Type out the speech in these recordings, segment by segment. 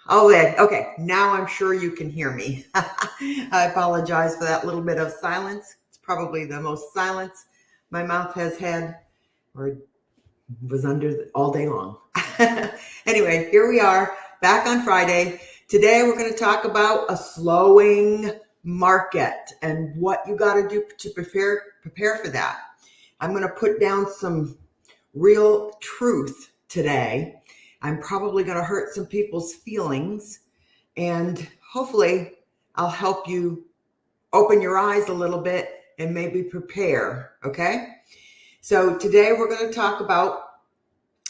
Oh, yeah. Okay. Now I'm sure you can hear me. I apologize for that little bit of silence. It's probably the most silence my mouth has had or was under all day long. Anyway, here we are back on Friday. Today we're going to talk about a slowing market and what you got to do to prepare for that. I'm going to put down some real truth today. I'm probably going to hurt some people's feelings, and hopefully I'll help you open your eyes a little bit and maybe prepare. Okay. So today we're going to talk about,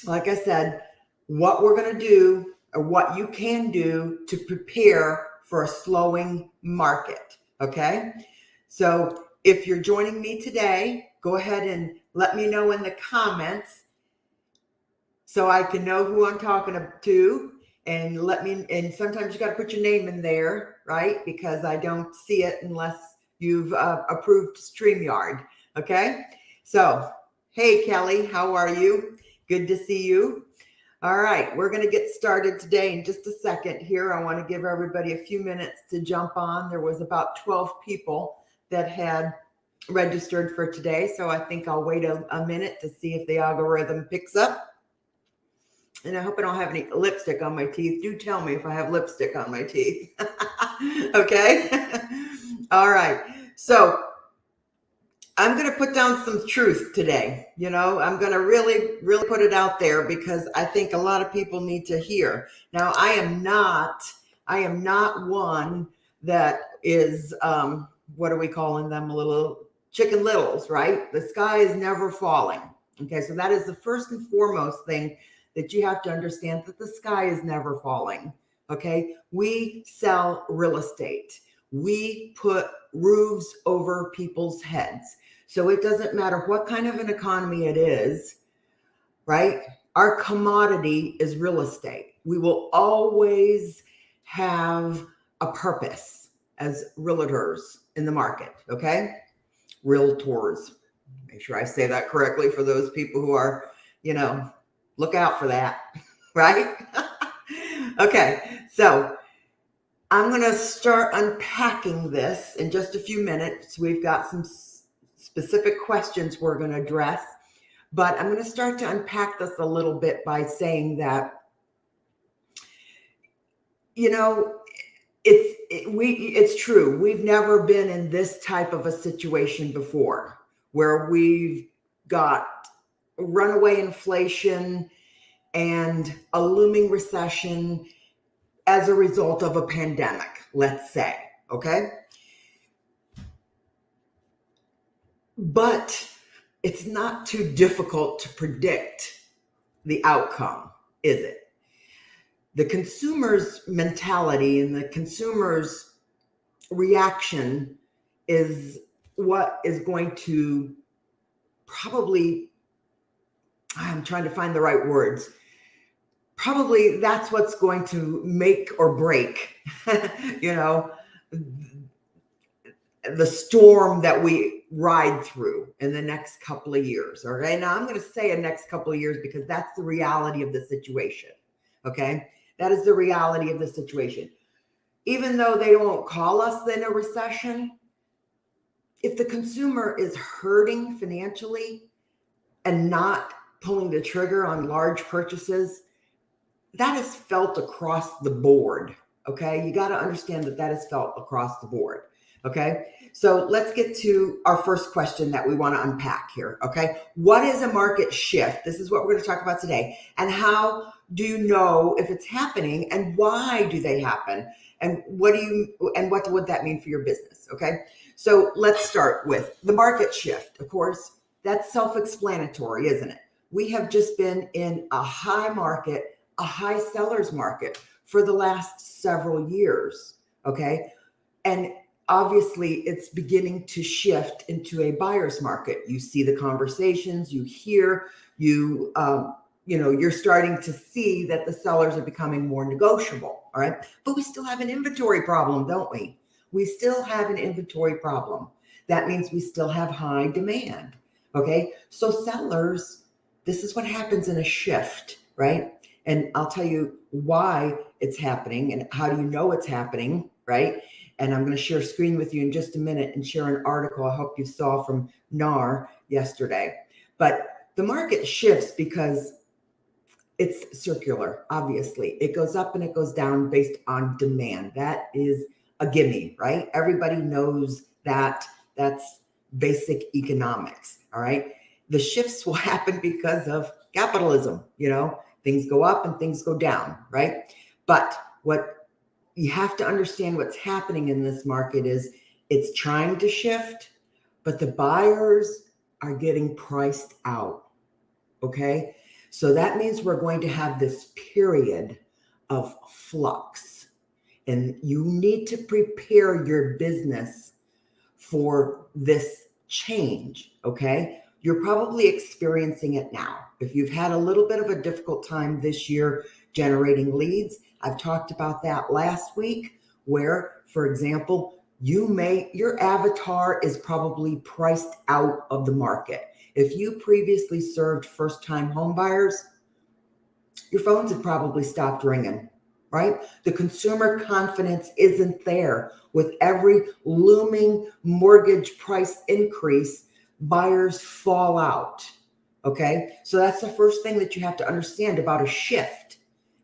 like I said, what we're going to do or what you can do to prepare for a slowing market. Okay. So if you're joining me today, go ahead and let me know in the comments so I can know who I'm talking to, and sometimes you got to put your name in there, right? Because I don't see it unless you've approved StreamYard. Okay. So, hey, Kelly, how are you? Good to see you. All right, we're going to get started today in just a second here. I want to give everybody a few minutes to jump on. There was about 12 people that had registered for today, so I think I'll wait a minute to see if the algorithm picks up. And I hope I don't have any lipstick on my teeth. Do tell me if I have lipstick on my teeth. Okay? All right. So I'm going to put down some truth today. I'm going to really, really put it out there because I think a lot of people need to hear. Now, I am not one that is, what are we calling them? A little chicken littles, right? The sky is never falling. Okay. So that is the first and foremost thing that you have to understand, that the sky is never falling. Okay. We sell real estate. We put roofs over people's heads. So it doesn't matter what kind of an economy it is, right? Our commodity is real estate. We will always have a purpose as realtors in the market, okay? Realtors. Make sure I say that correctly for those people who are, look out for that, right? Okay, so I'm going to start unpacking this in just a few minutes. We've got some specific questions we're going to address, but I'm going to start to unpack this a little bit by saying that, it's true. We've never been in this type of a situation before where we've got runaway inflation and a looming recession as a result of a pandemic, let's say, okay? But it's not too difficult to predict the outcome, is it? The consumer's mentality and the consumer's reaction is what is going to probably, I'm trying to find the right words, probably that's what's going to make or break, the storm that we ride through in the next couple of years. All right. Now I'm going to say a next couple of years because that's the reality of the situation. Okay. That is the reality of the situation. Even though they won't call us in a recession, if the consumer is hurting financially and not pulling the trigger on large purchases, that is felt across the board. Okay. You got to understand that is felt across the board. Okay. So let's get to our first question that we want to unpack here. Okay. What is a market shift? This is what we're going to talk about today. And how do you know if it's happening, and why do they happen? And what would that mean for your business? Okay. So let's start with the market shift. Of course, that's self-explanatory, isn't it? We have just been in a high market, a high seller's market for the last several years. Okay. And obviously it's beginning to shift into a buyer's market. You see the conversations, you hear, you're starting to see that the sellers are becoming more negotiable. All right. But we still have an inventory problem, don't we? We still have an inventory problem. That means we still have high demand. Okay. So sellers, this is what happens in a shift, right? And I'll tell you why it's happening and how do you know it's happening, right? And I'm going to share a screen with you in just a minute and share an article I hope you saw from NAR yesterday. But the market shifts because it's circular, obviously. It goes up and it goes down based on demand. That is a gimme, right? Everybody knows that. That's basic economics, all right? The shifts will happen because of capitalism, things go up and things go down, right? But what you have to understand what's happening in this market is it's trying to shift, but the buyers are getting priced out, okay? So that means we're going to have this period of flux, and you need to prepare your business for this change, okay? You're probably experiencing it now. If you've had a little bit of a difficult time this year generating leads, I've talked about that last week, where, for example, your avatar is probably priced out of the market. If you previously served first-time home buyers, your phones have probably stopped ringing, right? The consumer confidence isn't there. With every looming mortgage price increase, buyers fall out, okay? So that's the first thing that you have to understand about a shift,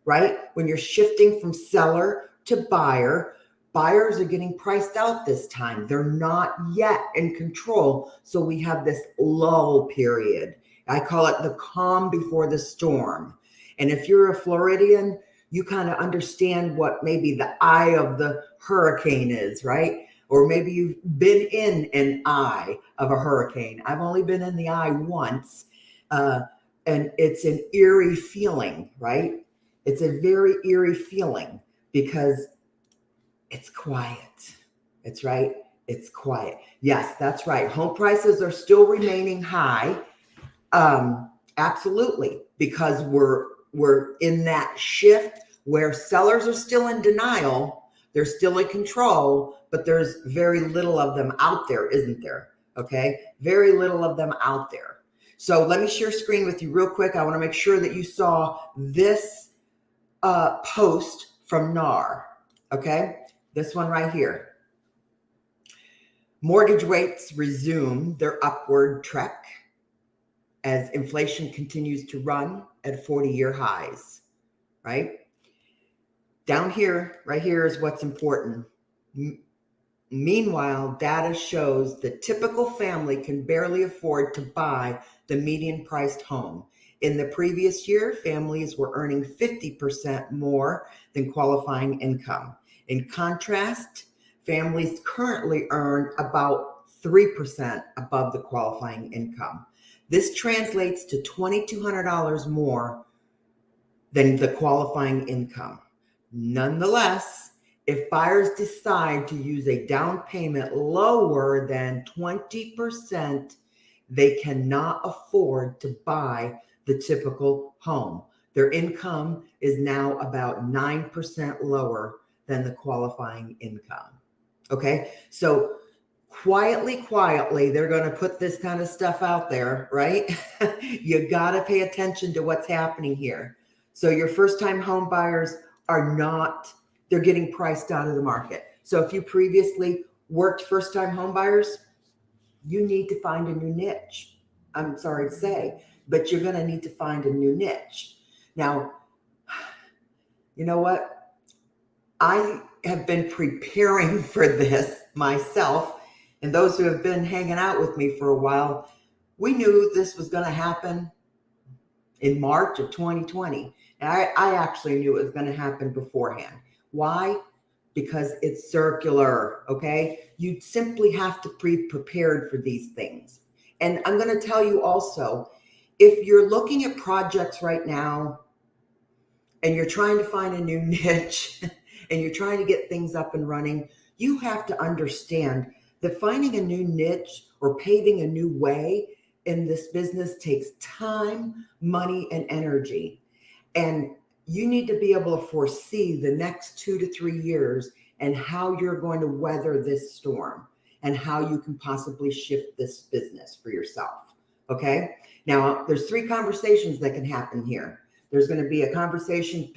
right? When you're shifting from seller to buyer, buyers are getting priced out this time. They're not yet in control. So we have this lull period. I call it the calm before the storm. And if you're a Floridian, you kind of understand what maybe the eye of the hurricane is, right? Or maybe you've been in an eye of a hurricane. I've only been in the eye once. And it's an eerie feeling, right? It's a very eerie feeling because it's quiet. It's right. It's quiet. Yes, that's right. Home prices are still remaining high. Absolutely. Because we're in that shift where sellers are still in denial. They're still in control, but there's very little of them out there, isn't there? Okay. Very little of them out there. So let me share screen with you real quick. I want to make sure that you saw this post from NAR. Okay. This one right here. Mortgage rates resume their upward trek as inflation continues to run at 40-year highs, right? Down here, right here is what's important. Meanwhile, data shows the typical family can barely afford to buy the median priced home. In the previous year, families were earning 50% more than qualifying income. In contrast, families currently earn about 3% above the qualifying income. This translates to $2,200 more than the qualifying income. Nonetheless, if buyers decide to use a down payment lower than 20%, they cannot afford to buy the typical home. Their income is now about 9% lower than the qualifying income. Okay, so quietly, they're going to put this kind of stuff out there, right? You got to pay attention to what's happening here. So your first-time home buyers are not, they're getting priced out of the market. So if you previously worked first-time home buyers, you need to find a new niche. I'm sorry to say, but you're going to need to find a new niche. Now, you know what? I have been preparing for this myself, and those who have been hanging out with me for a while, we knew this was going to happen in March of 2020. And I actually knew it was going to happen beforehand. Why? Because it's circular, okay? You simply have to be prepared for these things. And I'm going to tell you also, if you're looking at projects right now and you're trying to find a new niche and you're trying to get things up and running, you have to understand that finding a new niche or paving a new way in this business takes time, money, and energy. And you need to be able to foresee the next 2 to 3 years and how you're going to weather this storm and how you can possibly shift this business for yourself. Okay. Now there's 3 conversations that can happen here. There's going to be a conversation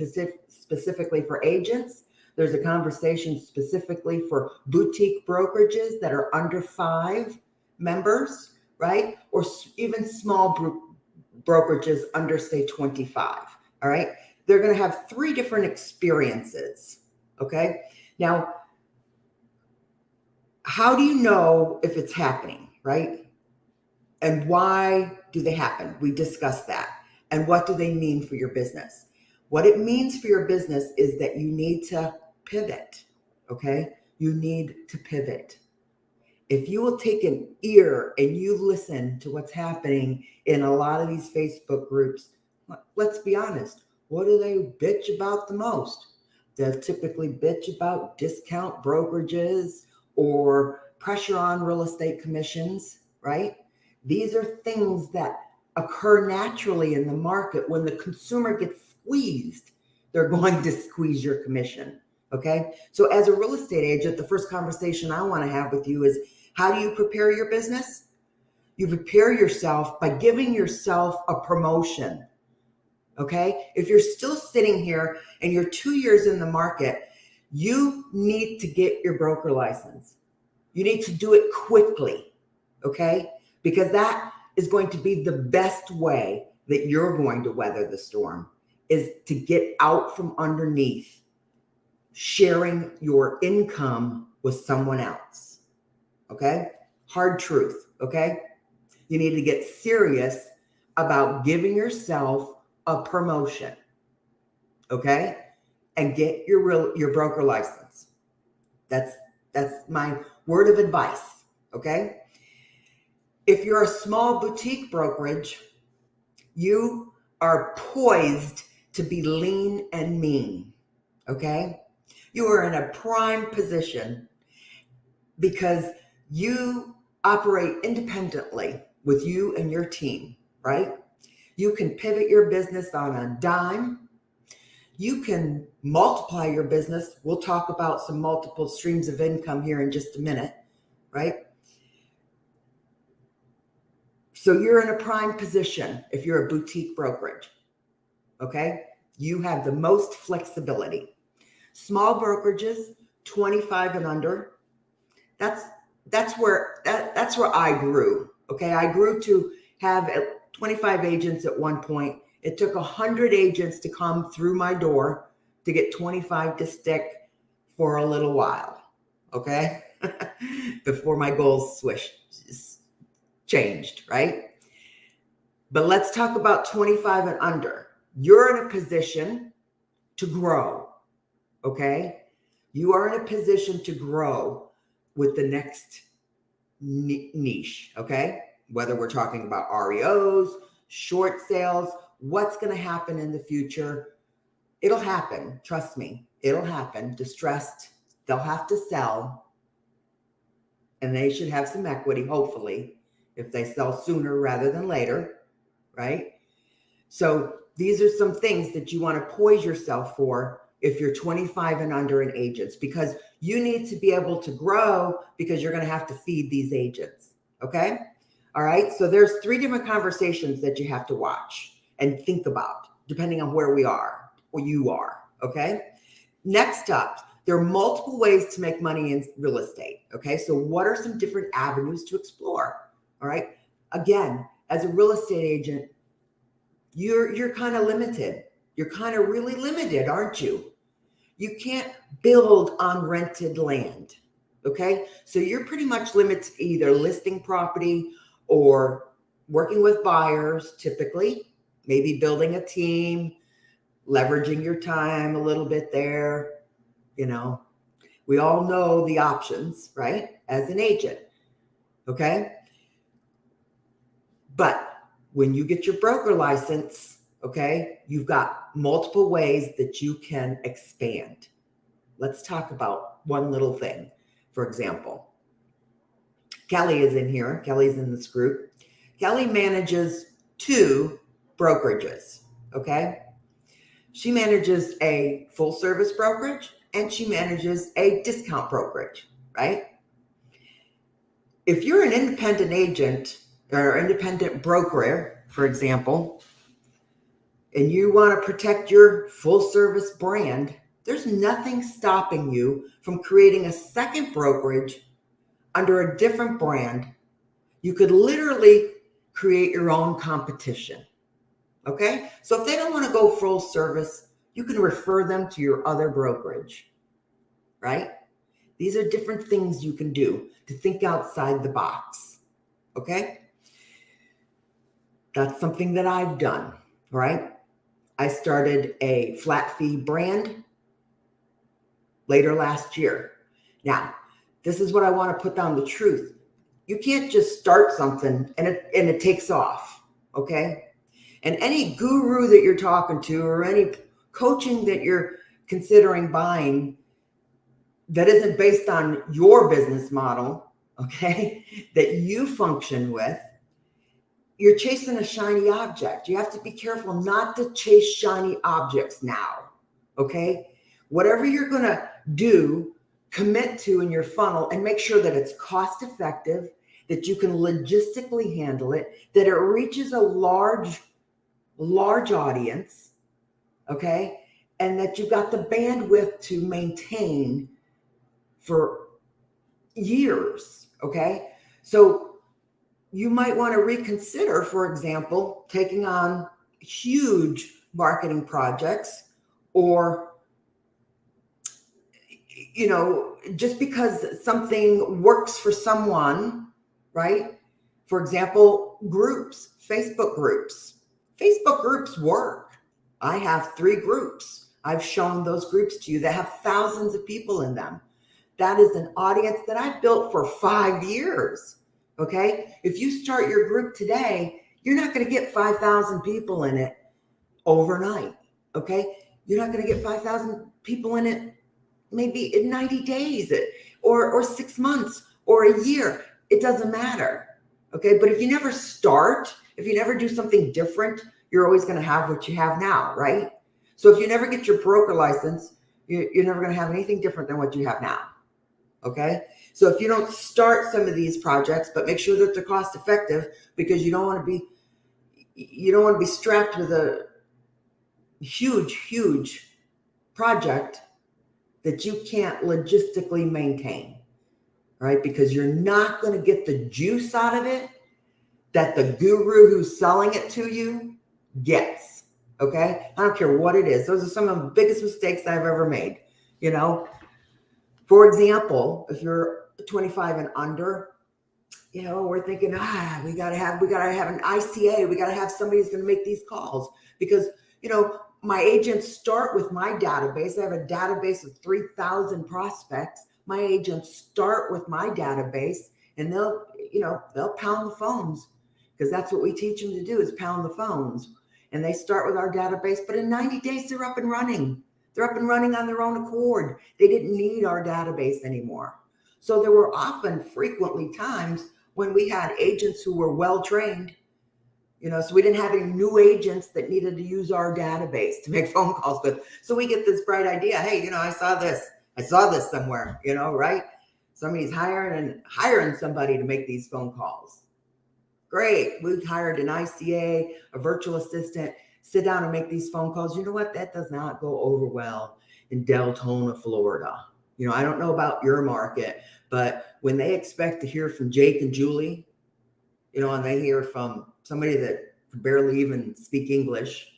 specifically for agents. There's a conversation specifically for boutique brokerages that are under 5 members, right? Or even small brokerages under, say, 25. All right. They're going to have 3 different experiences. Okay. Now, how do you know if it's happening, right? And why do they happen? We discussed that. And what do they mean for your business? What it means for your business is that you need to pivot. Okay. You need to pivot. If you will take an ear and you listen to what's happening in a lot of these Facebook groups, let's be honest, what do they bitch about the most? They'll typically bitch about discount brokerages or pressure on real estate commissions, right? These are things that occur naturally in the market. When the consumer gets squeezed, they're going to squeeze your commission, okay? So as a real estate agent, the first conversation I want to have with you is, how do you prepare your business? You prepare yourself by giving yourself a promotion. Okay. If you're still sitting here and you're 2 years in the market, you need to get your broker license. You need to do it quickly. Okay. Because that is going to be the best way that you're going to weather the storm, is to get out from underneath sharing your income with someone else. Okay. Hard truth. Okay. You need to get serious about giving yourself a promotion. Okay. And get your broker license. That's my word of advice. Okay. If you're a small boutique brokerage, you are poised to be lean and mean. Okay. You are in a prime position because you operate independently with you and your team, right? You can pivot your business on a dime. You can multiply your business. We'll talk about some multiple streams of income here in just a minute, right? So you're in a prime position if you're a boutique brokerage, okay? You have the most flexibility. Small brokerages, 25 and under, that's where I grew. Okay, I grew to have 25 agents at one point. It took 100 agents to come through my door to get 25 to stick for a little while. Okay, before my goals changed, right? But let's talk about 25 and under. You're in a position to grow. Okay, you are in a position to grow with the next niche, okay? Whether we're talking about REOs, short sales, what's going to happen in the future, it'll happen. Trust me, it'll happen. Distressed, they'll have to sell, and they should have some equity, hopefully, if they sell sooner rather than later, right? So these are some things that you want to poise yourself for if you're 25 and under in agents, because you need to be able to grow, because you're going to have to feed these agents. Okay. All right. So there's 3 different conversations that you have to watch and think about depending on where we are or you are. Okay. Next up, there are multiple ways to make money in real estate. Okay. So what are some different avenues to explore? All right. Again, as a real estate agent, you're kind of limited. You're kind of really limited, aren't you? You can't build on rented land. Okay. So you're pretty much limited to either listing property or working with buyers, typically, maybe building a team, leveraging your time a little bit there. You know, we all know the options, right? As an agent. Okay. But when you get your broker license, okay, you've got multiple ways that you can expand. Let's talk about one little thing. For example, Kelly is in here. Kelly's in this group. Kelly manages 2 brokerages, okay? She manages a full service brokerage and she manages a discount brokerage, right? If you're an independent agent or independent broker, for example, and you want to protect your full service brand, there's nothing stopping you from creating a second brokerage under a different brand. You could literally create your own competition. Okay? So if they don't want to go full service, you can refer them to your other brokerage, right? These are different things you can do to think outside the box. Okay? That's something that I've done, right? I started a flat fee brand later last year. Now, this is what I want to put down the truth. You can't just start something and it takes off, okay? And any guru that you're talking to or any coaching that you're considering buying that isn't based on your business model, okay, that you function with, you're chasing a shiny object. You have to be careful not to chase shiny objects now, okay? Whatever you're going to do, commit to in your funnel and make sure that it's cost effective, that you can logistically handle it, that it reaches a large audience, okay? And that you've got the bandwidth to maintain for years, okay? So you might want to reconsider, for example, taking on huge marketing projects, or just because something works for someone, right? For example, groups, Facebook groups. Facebook groups work. I have 3 groups. I've shown those groups to you that have thousands of people in them. That is an audience that I've built for 5 years, okay? If you start your group today, you're not going to get 5,000 people in it overnight, okay? You're not going to get 5,000 people in it maybe in 90 days or 6 months or a year. It doesn't matter, okay? But if you never start, if you never do something different, you're always going to have what you have now, right? So if you never get your broker license, you're never going to have anything different than what you have now, okay? So if you don't start some of these projects, but make sure that they're cost effective, because you don't want to be strapped with a huge project that you can't logistically maintain, right? Because you're not going to get the juice out of it that the guru who's selling it to you gets, okay? I don't care what it is. Those are some of the biggest mistakes I've ever made, For example, if you're 25 and under, we're thinking, we gotta have an ICA. We gotta have somebody who's going to make these calls, because, my agents start with my database. I have a database of 3,000 prospects. My agents start with my database, and they'll pound the phones, because that's what we teach them to do, is pound the phones. And they start with our database, but in 90 days, they're up and running. They're up and running on their own accord. They didn't need our database anymore. So there were frequently times when we had agents who were well-trained, so we didn't have any new agents that needed to use our database to make phone calls with. So we get this bright idea. Hey, I saw this somewhere, right? Somebody's hiring somebody to make these phone calls. Great. We hired an ICA, a virtual assistant, sit down and make these phone calls. You know what? That does not go over well in Deltona, Florida. I don't know about your market, but when they expect to hear from Jake and Julie, and they hear from somebody that could barely even speak English,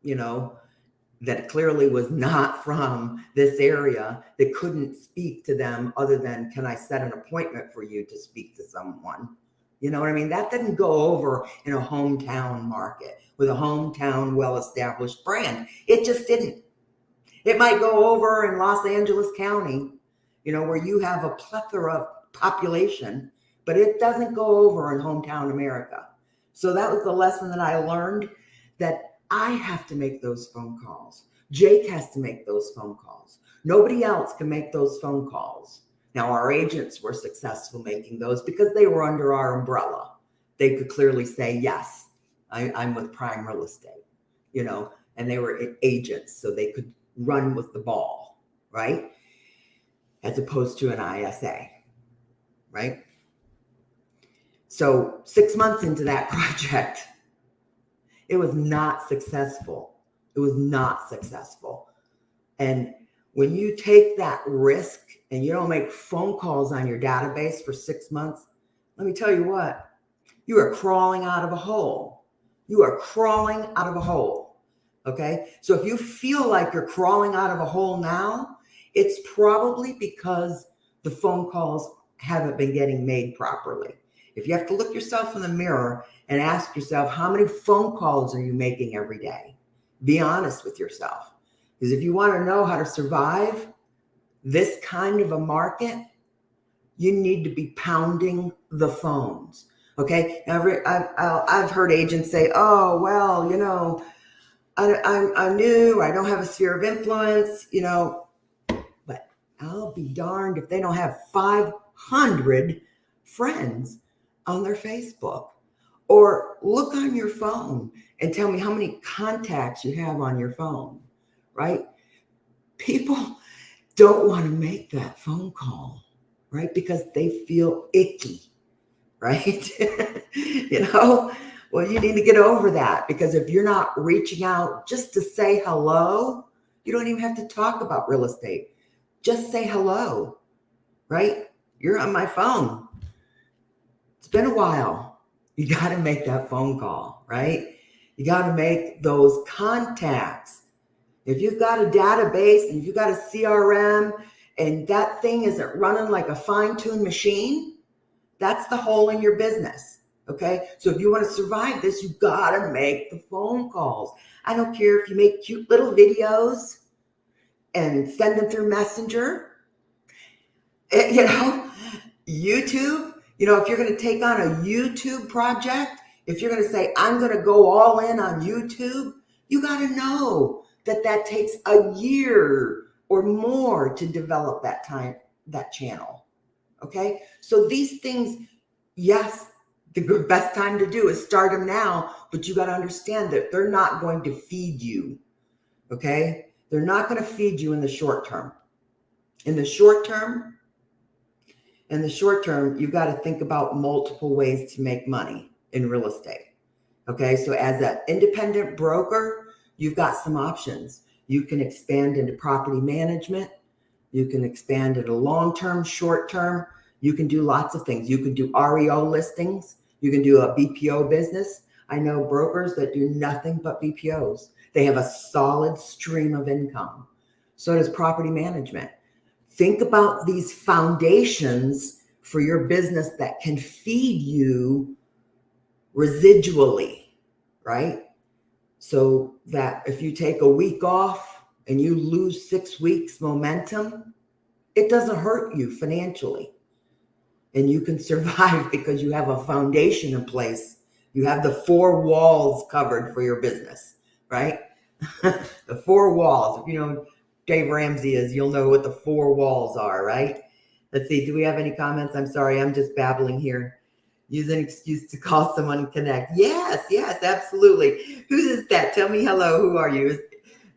that clearly was not from this area, that couldn't speak to them other than, can I set an appointment for you to speak to someone? You know what I mean? That didn't go over in a hometown market with a hometown well-established brand. It just didn't. It might go over in Los Angeles County, where you have a plethora of population, but it doesn't go over in hometown America. So that was the lesson that I learned, that I have to make those phone calls. Jake has to make those phone calls. Nobody else can make those phone calls. Now, our agents were successful making those because they were under our umbrella. They could clearly say, yes, I'm with Prime Real Estate, and they were agents, so they could run with the ball, right? As opposed to an ISA, right? So 6 months into that project, It was not successful. It was not successful. And when you take that risk and you don't make phone calls on your database for 6 months, let me tell you what, you are crawling out of a hole. You are crawling out of a hole. Okay. So if you feel like you're crawling out of a hole now, it's probably because the phone calls haven't been getting made properly. If you have to look yourself in the mirror and ask yourself, how many phone calls are you making every day? Be honest with yourself. Because if you want to know how to survive this kind of a market, you need to be pounding the phones. Okay. I've heard agents say, oh, well, I'm new. I don't have a sphere of influence, but I'll be darned if they don't have 500 friends on their Facebook. Or look on your phone and tell me how many contacts you have on your phone, right? People don't want to make that phone call, right? Because they feel icky, right? Well, you need to get over that, because if you're not reaching out just to say hello, you don't even have to talk about real estate. Just say hello, right? You're on my phone. It's been a while. You got to make that phone call, right? You got to make those contacts. If you've got a database and if you've got a CRM and that thing isn't running like a fine-tuned machine, that's the hole in your business. Okay. So if you want to survive this, you got to make the phone calls. I don't care if you make cute little videos and send them through Messenger, YouTube, if you're going to take on a YouTube project, if you're going to say, I'm going to go all in on YouTube, you got to know that takes a year or more to develop that channel. Okay. So these things, yes, the best time to do is start them now, but you got to understand that they're not going to feed you. Okay. They're not going to feed you in the short term. In the short term, you've got to think about multiple ways to make money in real estate. Okay. So as an independent broker, you've got some options. You can expand into property management. You can expand into long-term, short-term. You can do lots of things. You can do REO listings. You can do a BPO business. I know brokers that do nothing but BPOs. They have a solid stream of income. So does property management. Think about these foundations for your business that can feed you residually, right? So that if you take a week off and you lose 6 weeks momentum, it doesn't hurt you financially. And you can survive because you have a foundation in place. You have the 4 walls covered for your business, right? The 4 walls. If you know Dave Ramsey is, you'll know what the 4 walls are, right? Let's see. Do we have any comments? I'm sorry. I'm just babbling here. Use an excuse to call someone and connect. Yes, absolutely. Who is that? Tell me hello. Who are you?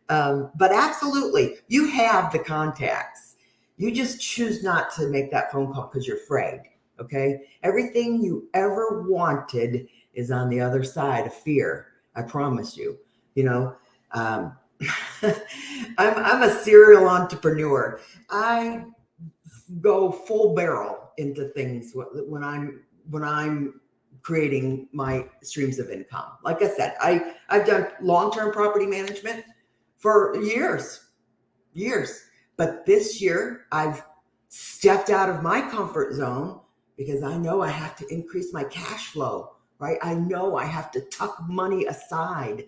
But absolutely, you have the contacts. You just choose not to make that phone call because you're afraid. Okay. Everything you ever wanted is on the other side of fear. I promise you. I'm a serial entrepreneur. I go full barrel into things when I'm creating my streams of income. Like I said, I've done long-term property management for years. But this year I've stepped out of my comfort zone because I know I have to increase my cash flow, right? I know I have to tuck money aside.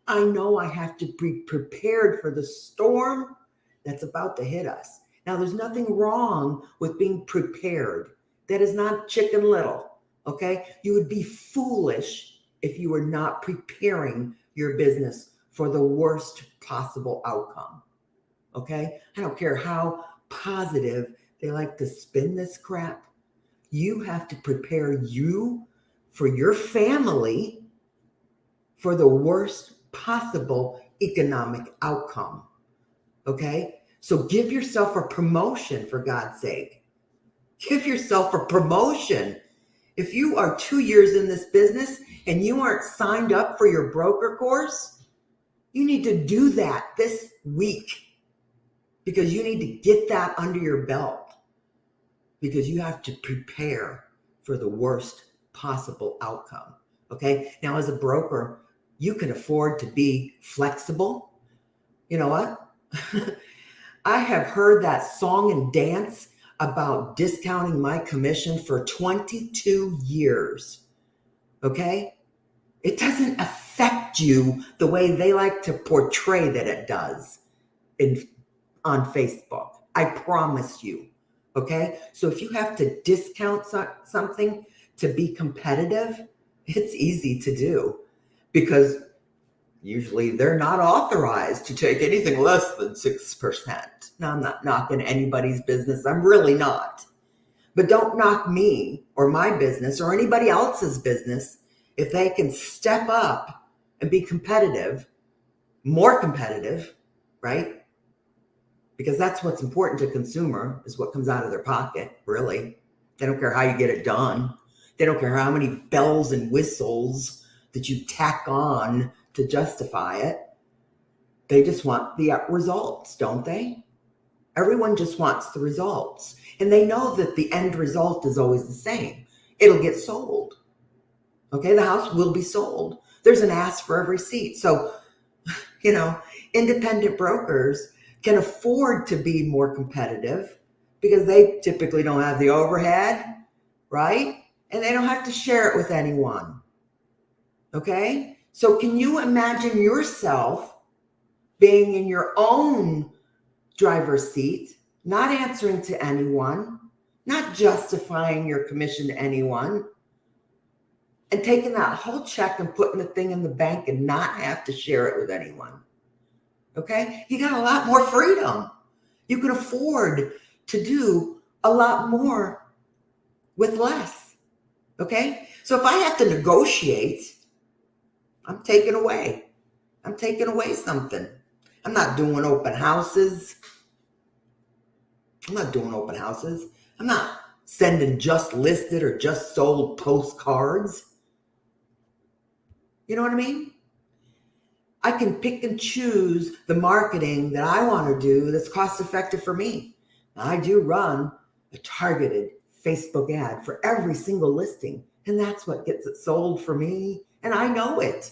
I know I have to be prepared for the storm that's about to hit us. Now, there's nothing wrong with being prepared. That is not Chicken Little, okay? You would be foolish if you were not preparing your business for the worst possible outcome, okay? I don't care how positive they like to spin this crap. You have to prepare you for your family for the worst possible economic outcome, okay? So give yourself a promotion, for God's sake. Give yourself a promotion. If you are 2 years in this business and you aren't signed up for your broker course, you need to do that this week, because you need to get that under your belt, because you have to prepare for the worst possible outcome. Okay. Now, as a broker, you can afford to be flexible. You know what? I have heard that song and dance about discounting my commission for 22 years. Okay. It doesn't affect you the way they like to portray that it does on Facebook. I promise you. Okay. So if you have to discount something to be competitive, it's easy to do, because usually they're not authorized to take anything less than 6%. Now, I'm not knocking anybody's business. I'm really not. But don't knock me or my business or anybody else's business if they can step up and be competitive, more competitive, right? Because that's what's important to consumer, is what comes out of their pocket, really. They don't care how you get it done. They don't care how many bells and whistles that you tack on to justify it. They just want the results, don't they? Everyone just wants the results. And they know that the end result is always the same. It'll get sold. Okay, the house will be sold. There's an ask for every seat. So, independent brokers can afford to be more competitive because they typically don't have the overhead, right? And they don't have to share it with anyone. Okay? So can you imagine yourself being in your own driver's seat, not answering to anyone, not justifying your commission to anyone, and taking that whole check and putting the thing in the bank and not have to share it with anyone? Okay? You got a lot more freedom. You can afford to do a lot more with less. Okay? So if I have to negotiate, I'm taking away something. I'm not doing open houses. I'm not sending just listed or just sold postcards. You know what I mean? I can pick and choose the marketing that I want to do that's cost effective for me. Now, I do run a targeted Facebook ad for every single listing, and that's what gets it sold for me, and I know it.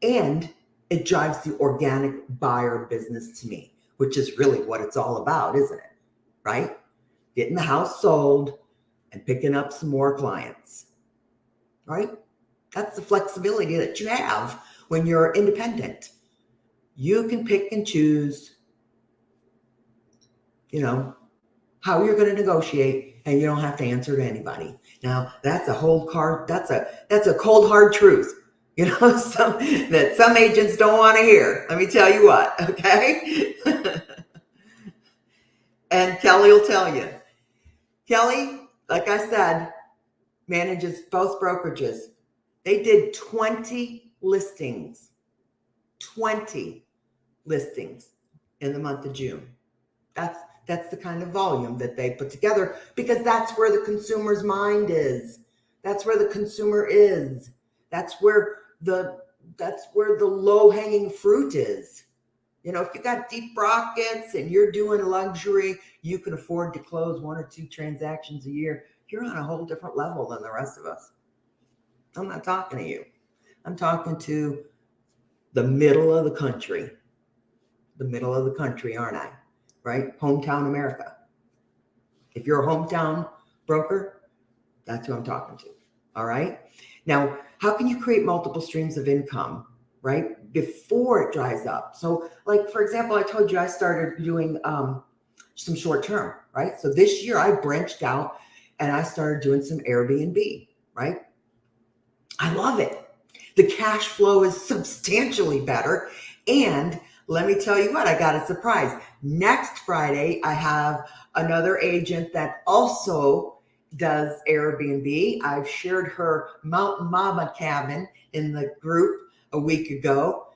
And it drives the organic buyer business to me, which is really what it's all about, isn't it? Right? Getting the house sold and picking up some more clients. Right? That's the flexibility that you have when you're independent. You can pick and choose, how you're going to negotiate, and you don't have to answer to anybody. Now, that's a cold hard truth. That some agents don't want to hear. Let me tell you what, okay? And Kelly will tell you. Kelly, like I said, manages both brokerages. They did 20 listings. 20 listings in the month of June. That's the kind of volume that they put together, because that's where the consumer's mind is. That's where the consumer is. That's where the low-hanging fruit is. If you got deep pockets and you're doing luxury, you can afford to close 1 or 2 transactions a year. You're on a whole different level than the rest of us. I'm not talking to you. I'm talking to the middle of the country. The middle of the country, aren't I? Right? Hometown America. If you're a hometown broker, that's who I'm talking to. All right? Now, how can you create multiple streams of income, right, before it dries up? So, like, for example, I told you I started doing some short term, right? So this year I branched out and I started doing some Airbnb, right? I love it. The cash flow is substantially better. And let me tell you what, I got a surprise. Next Friday, I have another agent that also does Airbnb. I've shared her Mountain Mama cabin in the group a week ago.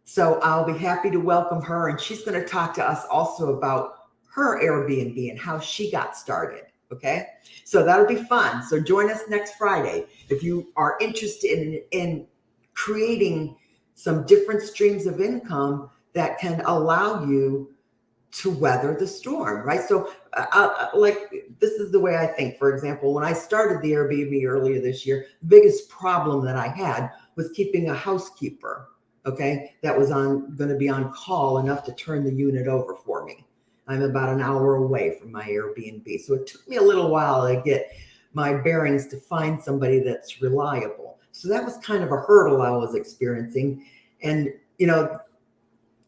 So I'll be happy to welcome her. And she's going to talk to us also about her Airbnb and how she got started. Okay. So that'll be fun. So join us next Friday. If you are interested in creating some different streams of income that can allow you to weather the storm, right? So, like, this is the way I think. For example, when I started the Airbnb earlier this year, the biggest problem that I had was keeping a housekeeper, okay, that was going to be on call enough to turn the unit over for me. I'm about an hour away from my Airbnb. So it took me a little while to get my bearings to find somebody that's reliable. So that was kind of a hurdle I was experiencing. And,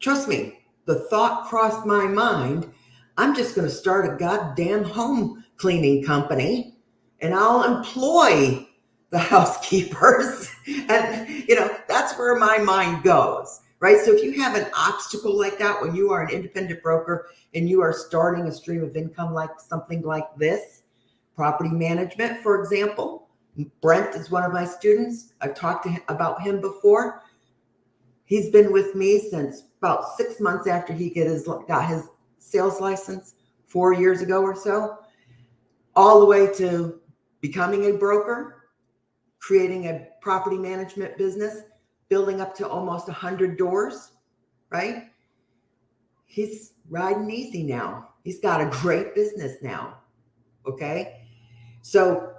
trust me, the thought crossed my mind, I'm just going to start a goddamn home cleaning company and I'll employ the housekeepers. And, that's where my mind goes, right? So if you have an obstacle like that, when you are an independent broker and you are starting a stream of income like something like this, property management, for example, Brent is one of my students. I've talked to him about him before. He's been with me since about 6 months after he got his sales license 4 years ago or so, all the way to becoming a broker, creating a property management business, building up to almost 100 doors, right? He's riding easy now. He's got a great business now, okay? So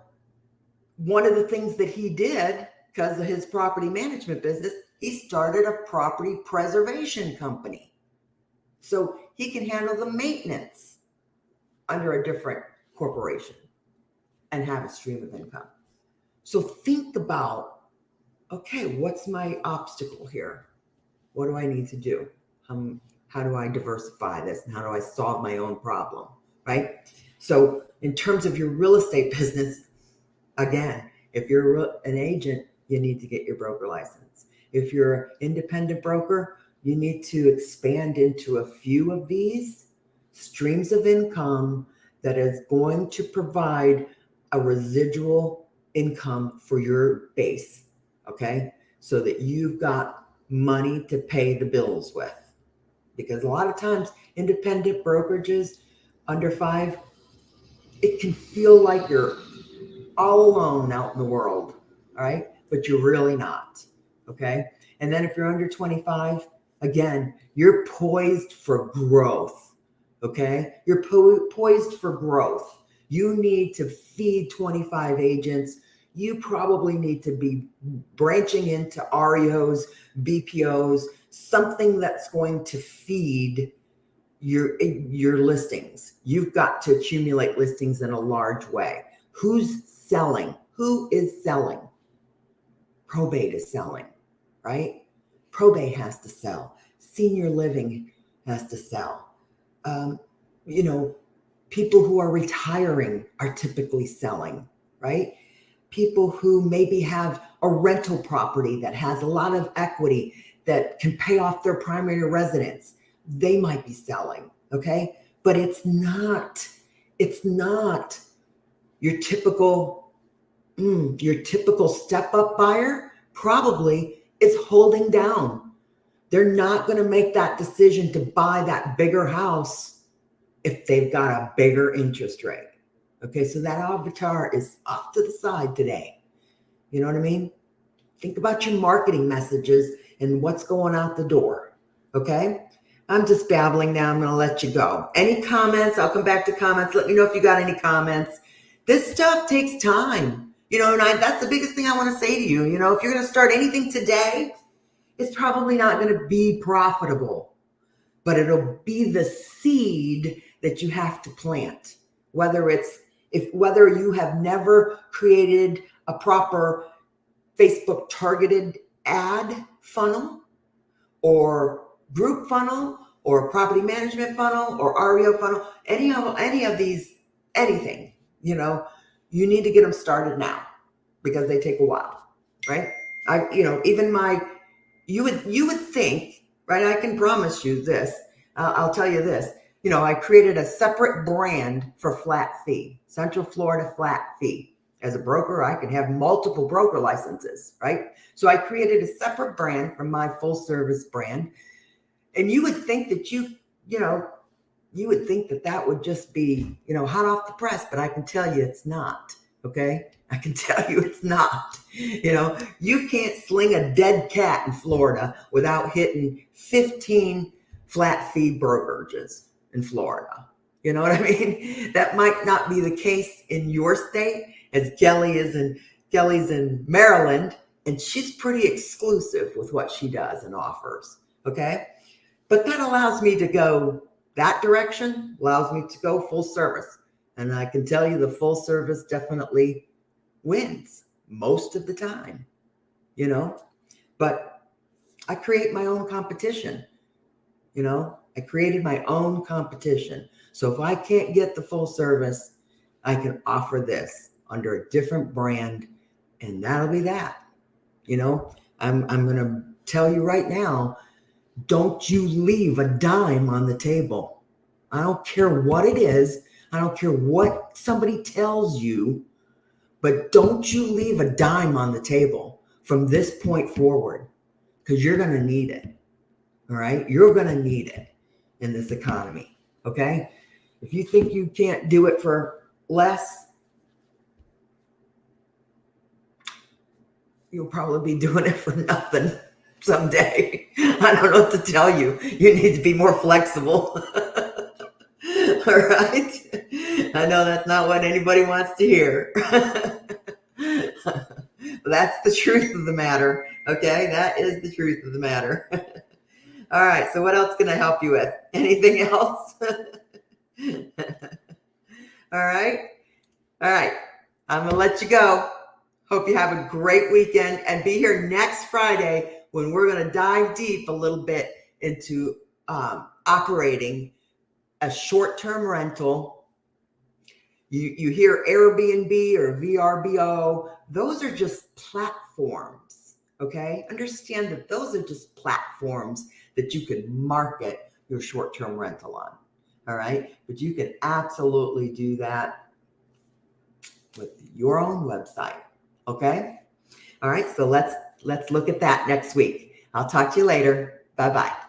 one of the things that he did because of his property management business, he started a property preservation company. So he can handle the maintenance under a different corporation and have a stream of income. So think about, okay, what's my obstacle here? What do I need to do? How do I diversify this? And how do I solve my own problem, right? So in terms of your real estate business, again, if you're an agent, you need to get your broker license. If you're an independent broker, you need to expand into a few of these streams of income that is going to provide a residual income for your base, okay? So that you've got money to pay the bills with. Because a lot of times, independent brokerages under 5, it can feel like you're all alone out in the world, all right? But you're really not, okay? And then if you're under 25, again, you're poised for growth, okay? You're poised for growth. You need to feed 25 agents. You probably need to be branching into REOs, BPOs, something that's going to feed your listings. You've got to accumulate listings in a large way. Who's selling? Who is selling? Probate is selling, right? Probate has to sell. Senior living has to sell. People who are retiring are typically selling, right? People who maybe have a rental property that has a lot of equity that can pay off their primary residence, they might be selling, okay? But it's not your typical step-up buyer probably is holding down. They're not going to make that decision to buy that bigger house if they've got a bigger interest rate. Okay, so that avatar is off to the side today. You know what I mean? Think about your marketing messages and what's going out the door. Okay? I'm just babbling now. I'm going to let you go. Any comments? I'll come back to comments. Let me know if you got any comments. This stuff takes time. And that's the biggest thing I want to say to you. If you're going to start anything today, it's probably not going to be profitable, but it'll be the seed that you have to plant. Whether you have never created a proper Facebook targeted ad funnel or group funnel or property management funnel or REO funnel, any of these, anything, you need to get them started now because they take a while, right? You would think, right? I can promise you this. I'll tell you this. I created a separate brand for flat fee, Central Florida flat fee. As a broker, I can have multiple broker licenses, right? So I created a separate brand from my full service brand. And you would think that You would think that that would just be, hot off the press, but I can tell you it's not. Okay. I can tell you it's not. You can't sling a dead cat in Florida without hitting 15 flat fee brokerages in Florida. You know what I mean? That might not be the case in your state, as Kelly's in Maryland, and she's pretty exclusive with what she does and offers. Okay. But that allows me to go that direction, allows me to go full service. And I can tell you the full service definitely wins most of the time, but I create my own competition. I created my own competition. So if I can't get the full service, I can offer this under a different brand, and that'll be that. I'm going to tell you right now, don't you leave a dime on the table. I don't care what it is. I don't care what somebody tells you, but don't you leave a dime on the table from this point forward, because you're going to need it. All right. You're going to need it in this economy. Okay. If you think you can't do it for less, you'll probably be doing it for nothing someday. I don't know what to tell you. You need to be more flexible. All right. I know that's not what anybody wants to hear. But that's the truth of the matter. Okay. That is the truth of the matter. All right. So what else can I help you with? Anything else? All right. All right. I'm going to let you go. Hope you have a great weekend, and be here next Friday when we're going to dive deep a little bit into operating a short-term rental. You hear Airbnb or VRBO. Those are just platforms, okay? Understand that those are just platforms that you can market your short-term rental on, all right? But you can absolutely do that with your own website, okay? All right, so let's look at that next week. I'll talk to you later. Bye-bye.